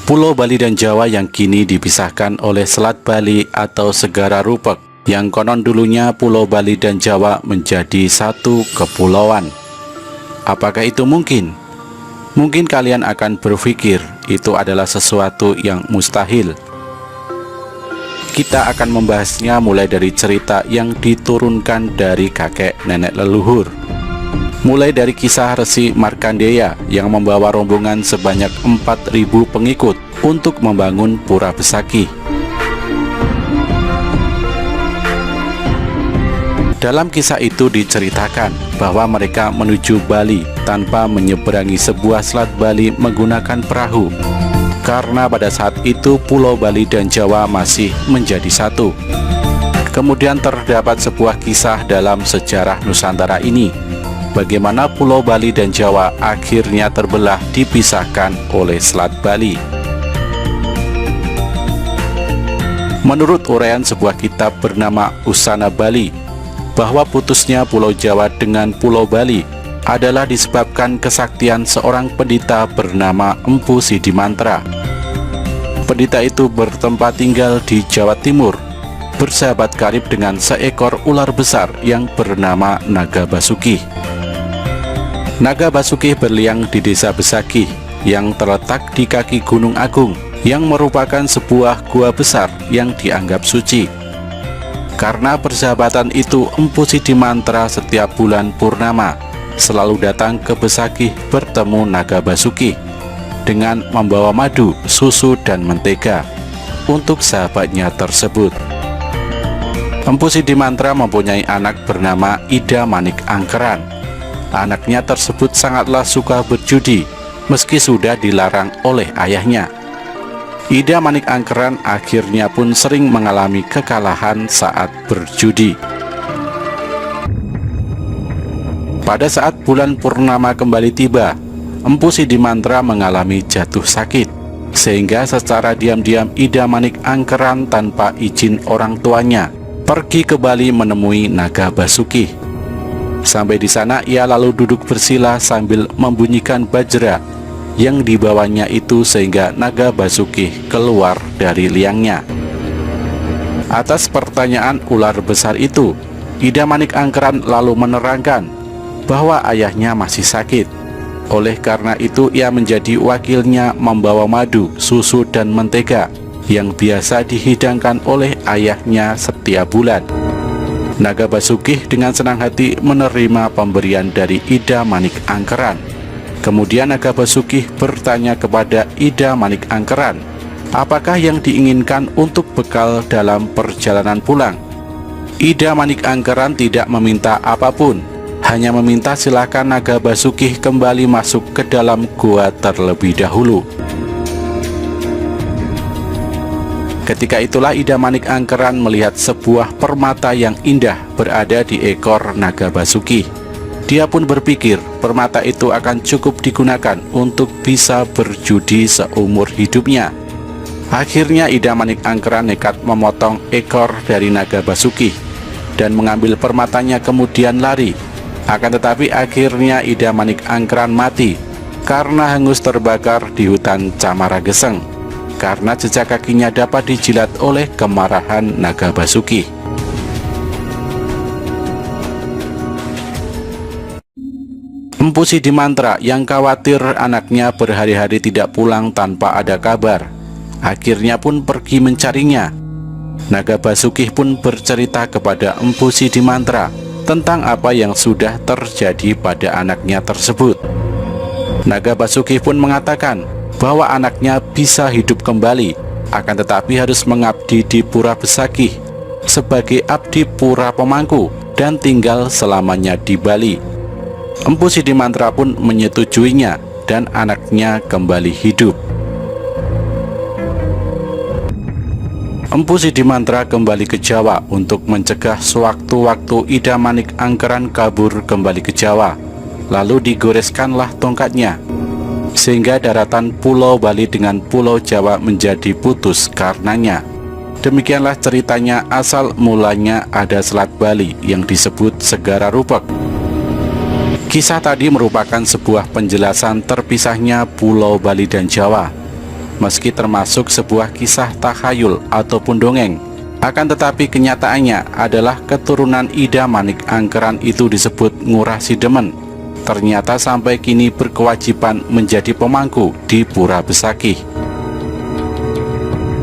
Pulau Bali dan Jawa yang kini dipisahkan oleh Selat Bali atau Segara Rupek, yang konon dulunya Pulau Bali dan Jawa menjadi satu kepulauan. Apakah itu mungkin? Mungkin kalian akan berpikir itu adalah sesuatu yang mustahil. Kita akan membahasnya mulai dari cerita yang diturunkan dari kakek nenek leluhur. Mulai dari kisah Resi Markandeya yang membawa rombongan sebanyak 4.000 pengikut untuk membangun Pura Besaki. Dalam kisah itu diceritakan bahwa mereka menuju Bali tanpa menyeberangi sebuah selat Bali menggunakan perahu, karena pada saat itu Pulau Bali dan Jawa masih menjadi satu. Kemudian terdapat sebuah kisah dalam sejarah Nusantara ini, bagaimana Pulau Bali dan Jawa akhirnya terbelah dipisahkan oleh Selat Bali. Menurut uraian sebuah kitab bernama Usana Bali, bahwa putusnya Pulau Jawa dengan Pulau Bali adalah disebabkan kesaktian seorang pendeta bernama Empu Sidimantra. Pendeta itu bertempat tinggal di Jawa Timur, bersahabat karib dengan seekor ular besar yang bernama Naga Basuki. Naga Basuki berliang di desa Besaki yang terletak di kaki Gunung Agung, yang merupakan sebuah gua besar yang dianggap suci. Karena persahabatan itu, Empu Sidimantra setiap bulan purnama selalu datang ke Besaki bertemu Naga Basuki dengan membawa madu, susu, dan mentega untuk sahabatnya tersebut. Empu Sidimantra mempunyai anak bernama Ida Manik Angkeran. Anaknya tersebut sangatlah suka berjudi meski sudah dilarang oleh ayahnya. Ida Manik Angkeran akhirnya pun sering mengalami kekalahan saat berjudi. Pada saat bulan purnama kembali tiba, Empu Sidimantra mengalami jatuh sakit, sehingga secara diam-diam Ida Manik Angkeran tanpa izin orang tuanya pergi ke Bali menemui Naga Basuki. Sampai di sana ia lalu duduk bersila sambil membunyikan bajra yang dibawanya itu, sehingga Naga Basuki keluar dari liangnya. Atas pertanyaan ular besar itu, Ida Manik Angkeran lalu menerangkan bahwa ayahnya masih sakit. Oleh karena itu ia menjadi wakilnya membawa madu, susu, dan mentega yang biasa dihidangkan oleh ayahnya setiap bulan. Naga Basuki dengan senang hati menerima pemberian dari Ida Manik Angkeran. Kemudian Naga Basuki bertanya kepada Ida Manik Angkeran, apakah yang diinginkan untuk bekal dalam perjalanan pulang. Ida Manik Angkeran tidak meminta apapun, hanya meminta silakan Naga Basuki kembali masuk ke dalam gua terlebih dahulu. Ketika itulah Ida Manik Angkeran melihat sebuah permata yang indah berada di ekor Naga Basuki. Dia pun berpikir permata itu akan cukup digunakan untuk bisa berjudi seumur hidupnya. Akhirnya Ida Manik Angkeran nekat memotong ekor dari Naga Basuki dan mengambil permatanya kemudian lari. Akan tetapi akhirnya Ida Manik Angkeran mati karena hangus terbakar di hutan Camara Geseng, karena jejak kakinya dapat dijilat oleh kemarahan Naga Basuki. Empu Sidimantra yang khawatir anaknya berhari-hari tidak pulang tanpa ada kabar, akhirnya pun pergi mencarinya. Naga Basuki pun bercerita kepada Empu Sidimantra tentang apa yang sudah terjadi pada anaknya tersebut. Naga Basuki pun mengatakan bahwa anaknya bisa hidup kembali, akan tetapi harus mengabdi di Pura Besaki sebagai abdi pura pemangku dan tinggal selamanya di Bali. Empu Sidimantra pun menyetujuinya dan anaknya kembali hidup. Empu Sidimantra kembali ke Jawa untuk mencegah sewaktu-waktu Ida Manik Angkeran kabur kembali ke Jawa. Lalu digoreskanlah tongkatnya, sehingga daratan Pulau Bali dengan Pulau Jawa menjadi putus karenanya. Demikianlah ceritanya asal mulanya ada Selat Bali yang disebut Segara Rupek. Kisah tadi merupakan sebuah penjelasan terpisahnya Pulau Bali dan Jawa. meski termasuk sebuah kisah takhayul ataupun dongeng. Akan tetapi kenyataannya adalah keturunan Ida Manik Angkeran itu disebut Ngurah Sidemen. Ternyata sampai kini berkewajiban menjadi pemangku di Pura Besakih.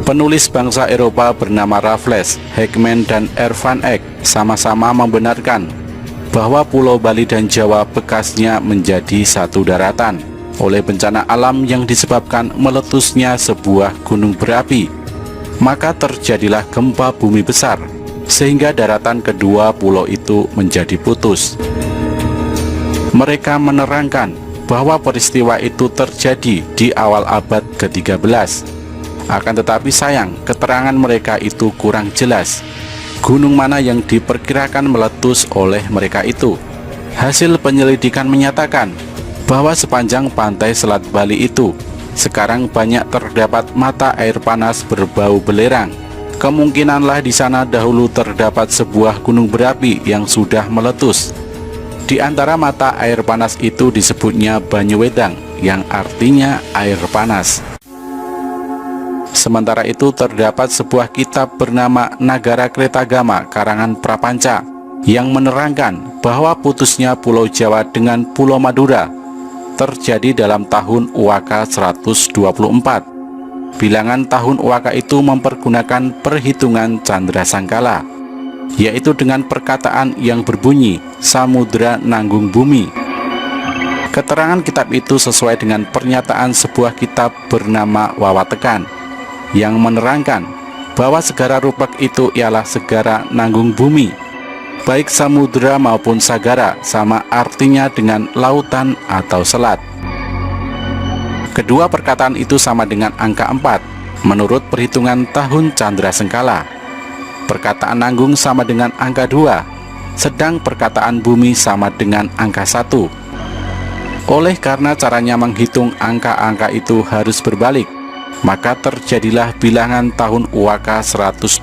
Penulis bangsa Eropa bernama Raffles, Heckman, dan Van Eyck sama-sama membenarkan bahwa Pulau Bali dan Jawa bekasnya menjadi satu daratan oleh bencana alam yang disebabkan meletusnya sebuah gunung berapi. Maka terjadilah gempa bumi besar, sehingga daratan kedua pulau itu menjadi putus. Mereka menerangkan bahwa peristiwa itu terjadi di awal abad ke-13. Akan tetapi sayang, keterangan mereka itu kurang jelas. Gunung mana yang diperkirakan meletus oleh mereka itu? Hasil penyelidikan menyatakan bahwa sepanjang pantai Selat Bali itu sekarang banyak terdapat mata air panas berbau belerang. Kemungkinanlah di sana dahulu terdapat sebuah gunung berapi yang sudah meletus. Di antara mata air panas itu disebutnya Banyuwedang, yang artinya air panas. Sementara itu terdapat sebuah kitab bernama Nagara Kretagama karangan Prapanca yang menerangkan bahwa putusnya Pulau Jawa dengan Pulau Madura terjadi dalam tahun Uwaka 124. Bilangan tahun Uwaka itu mempergunakan perhitungan Candra Sangkala, yaitu dengan perkataan yang berbunyi Samudra Nanggung Bumi. Keterangan kitab itu sesuai dengan pernyataan sebuah kitab bernama Wawatekan yang menerangkan bahwa segara rupak itu ialah segara nanggung bumi. Baik samudra maupun sagara sama artinya dengan lautan atau selat. Kedua perkataan itu sama dengan angka 4 menurut perhitungan tahun Candra Sengkala. Perkataan nanggung sama dengan angka 2, sedang perkataan bumi sama dengan angka 1. Oleh karena caranya menghitung angka-angka itu harus berbalik, maka terjadilah bilangan tahun Uwaka 124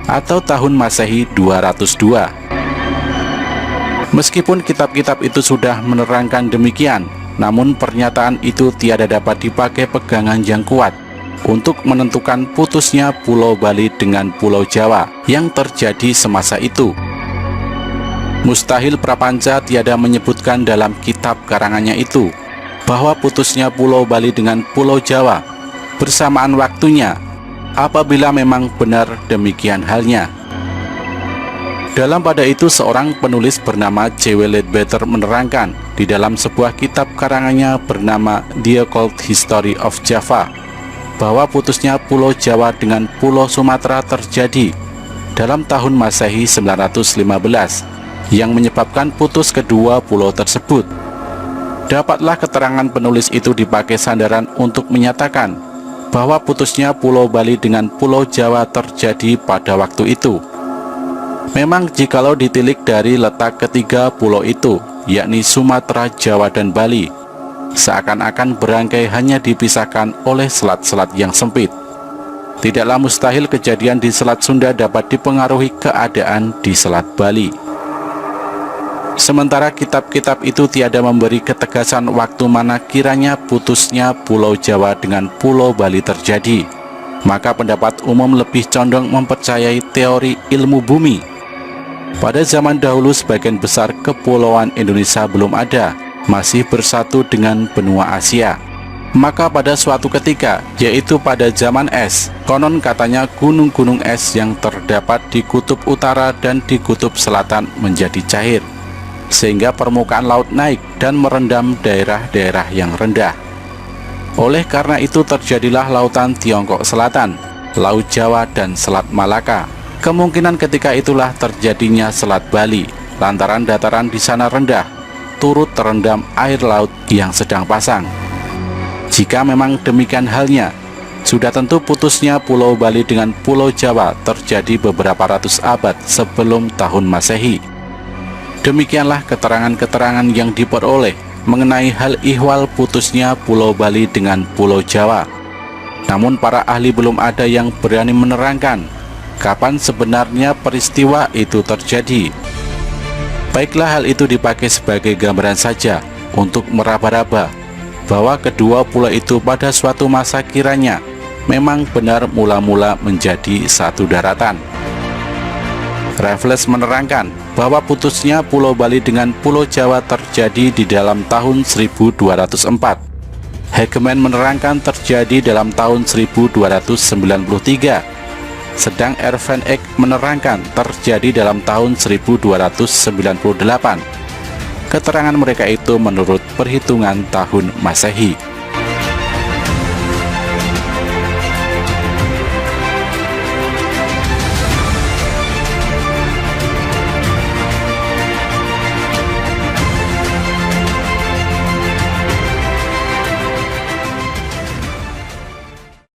atau tahun Masehi 202. Meskipun kitab-kitab itu sudah menerangkan demikian, namun pernyataan itu tiada dapat dipakai pegangan yang kuat untuk menentukan putusnya Pulau Bali dengan Pulau Jawa yang terjadi semasa itu. Mustahil Prapanca tiada menyebutkan dalam kitab karangannya itu bahwa putusnya Pulau Bali dengan Pulau Jawa bersamaan waktunya, apabila memang benar demikian halnya. Dalam pada itu seorang penulis bernama J.W. Leadbeater menerangkan di dalam sebuah kitab karangannya bernama The Occult History of Java bahwa putusnya Pulau Jawa dengan Pulau Sumatera terjadi dalam tahun Masehi 915 yang menyebabkan putus kedua pulau tersebut. Dapatlah keterangan penulis itu dipakai sandaran untuk menyatakan bahwa putusnya Pulau Bali dengan Pulau Jawa terjadi pada waktu itu. Memang jikalau ditilik dari letak ketiga pulau itu, yakni Sumatera, Jawa, dan Bali, seakan-akan berangkai hanya dipisahkan oleh selat-selat yang sempit. Tidaklah mustahil kejadian di Selat Sunda dapat dipengaruhi keadaan di Selat Bali. Sementara kitab-kitab itu tiada memberi ketegasan waktu mana kiranya putusnya Pulau Jawa dengan Pulau Bali terjadi, maka pendapat umum lebih condong mempercayai teori ilmu bumi. Pada zaman dahulu sebagian besar kepulauan Indonesia belum ada, masih bersatu dengan benua Asia. Maka pada suatu ketika, yaitu pada zaman es, konon katanya gunung-gunung es yang terdapat di kutub utara dan di kutub selatan menjadi cair, sehingga permukaan laut naik dan merendam daerah-daerah yang rendah. Oleh karena itu terjadilah lautan Tiongkok Selatan, Laut Jawa, dan Selat Malaka. Kemungkinan ketika itulah terjadinya Selat Bali, lantaran dataran di sana rendah, turut terendam air laut yang sedang pasang. Jika memang demikian halnya, sudah tentu putusnya Pulau Bali dengan Pulau Jawa terjadi beberapa ratus abad sebelum tahun Masehi. Demikianlah keterangan-keterangan yang diperoleh mengenai hal ihwal putusnya Pulau Bali dengan Pulau Jawa. Namun para ahli belum ada yang berani menerangkan kapan sebenarnya peristiwa itu terjadi. Baiklah hal itu dipakai sebagai gambaran saja untuk meraba-raba bahwa kedua pulau itu pada suatu masa kiranya memang benar mula-mula menjadi satu daratan. Raffles menerangkan bahwa putusnya Pulau Bali dengan Pulau Jawa terjadi di dalam tahun 1204. Hegeman menerangkan terjadi dalam tahun 1293, sedang R. van Eyck menerangkan terjadi dalam tahun 1298. Keterangan mereka itu menurut perhitungan tahun Masehi.